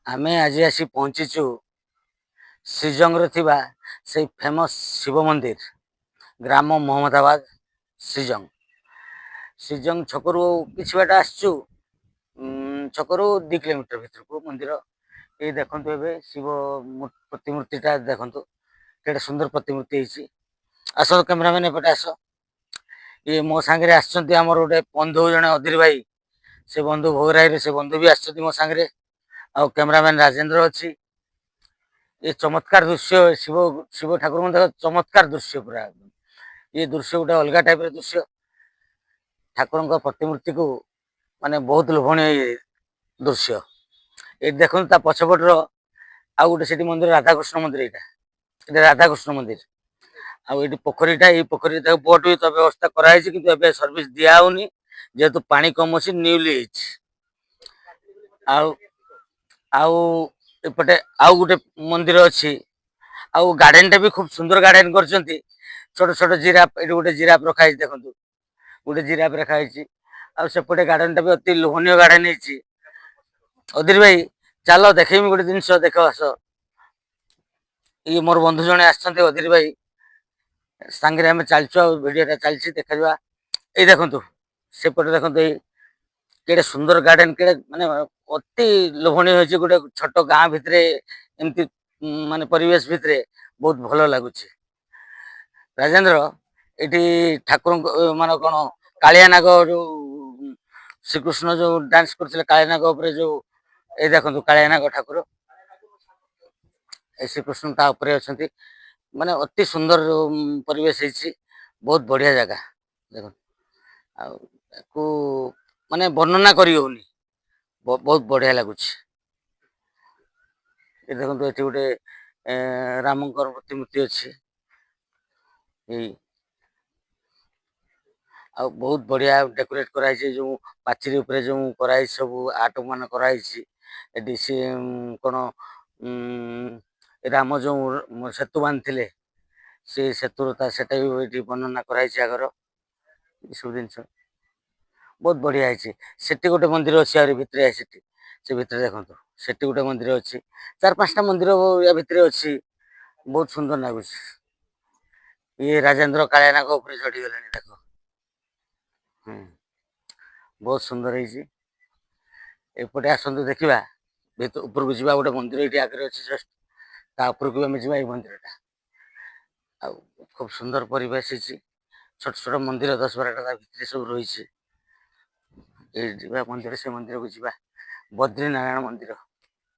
आमे आज आसी पहुँचीचु श्रीजंग से फेमस शिव मंदिर ग्राम मोहम्मदाबाद श्रीजंग श्रीजंग छकरू किसी बाट आसचु छकरू 2 किलोमीटर भीतर को मंदिर ये देखु शिव प्रतिमूर्तिटा देखु के सुंदर प्रतिमूर्ति आस कैमरामैन एपटे आस ये मो सांगे आमर गोटे बंधु जड़े अधीर भाई से बंधु भोगराई से बंधु भी आसो मो सांगे आउ कैमरामैन राजेंद्र अच्छी ये चमत्कार दृश्य शिव शिव ठाकुर देख चमत्कार दृश्य पूरा ये दृश्य गोटे अलग टाइप दृश्य ठाकुर प्रतिमूर्ति को माने बहुत लोभनीय दृश्य ये देखते पछपटर आउ गोटे मंदिर राधाकृष्ण मंदिर यहाँ राधाकृष्ण मंदिर आउ पोखरीटा ये पोखरी बोट भी तो व्यवस्था कराई कि सर्विस दिहनी जेहेतु पानी कम अच्छी न्यूली एपटे आउ गोटे मंदिर अच्छी आउ गार्डन टा भी खूब सुंदर गार्डन कर छोट छोट जिराफ ये गोटे जिराफ रखाई देखो गोटे जिराफ रखाई आउटे गार्डन टा भी अति लोभनीय गार्डन है अधीर भाई चलो देखेमी गोटे जिनस देख आस ये मोर बंधु जड़े आधीर भाई सांगे आम चलचु भिडियोटा चलती देखा ये देखु सेपटे देखो केड़े सुंदर गार्डन केड़े माने अति लोभनीय हो गोटे छोट गाँ भितर एमती माने परिवेश भितर बहुत भल लगुच राजेंद्र ये ठाकुर मान कौन कालिया नाग जो श्रीकृष्ण जो डांस करते कालिया नाग जो ये देखो कालिया नाग ठाकुर श्रीकृष्ण अच्छा माने अति सुंदर परिवेश है बहुत बढ़िया जगह देखो माने वर्णना करी होनी बहुत बढ़िया लगुच ये देखो ये गोटे रामंकर प्रतिमूर्ति अच्छी आ बहुत बढ़िया डेकोरेट कराई जो पाचेरी उपरे जो कराई सब आर्ट मान कराई कौन राम जो सेतु बांधे से सेतुर भी वर्णना कराई आगर सब जिन बहुत बढ़िया है सेठी गोटे मंदिर अच्छी आहरी भितर से भितर देखो सेठी गोटे मंदिर अच्छी 4-5टा मंदिर या भितर अच्छी बहुत सुंदर लगुच ये राजेंद्र कालिया नाग ऊपर चढ़ी गले देख बहुत सुंदर है आसतु देखा भीतर ऊपर को जावा गोटे मंदिर ये आगे अच्छे जस्ट ऊपर को आम जा मंदिरटा खूब सुंदर परिवेश छोट छोट मंदिर 10-12टा भितर सब रही मंदिर से मंदिर को जा बद्रीनारायण मंदिर।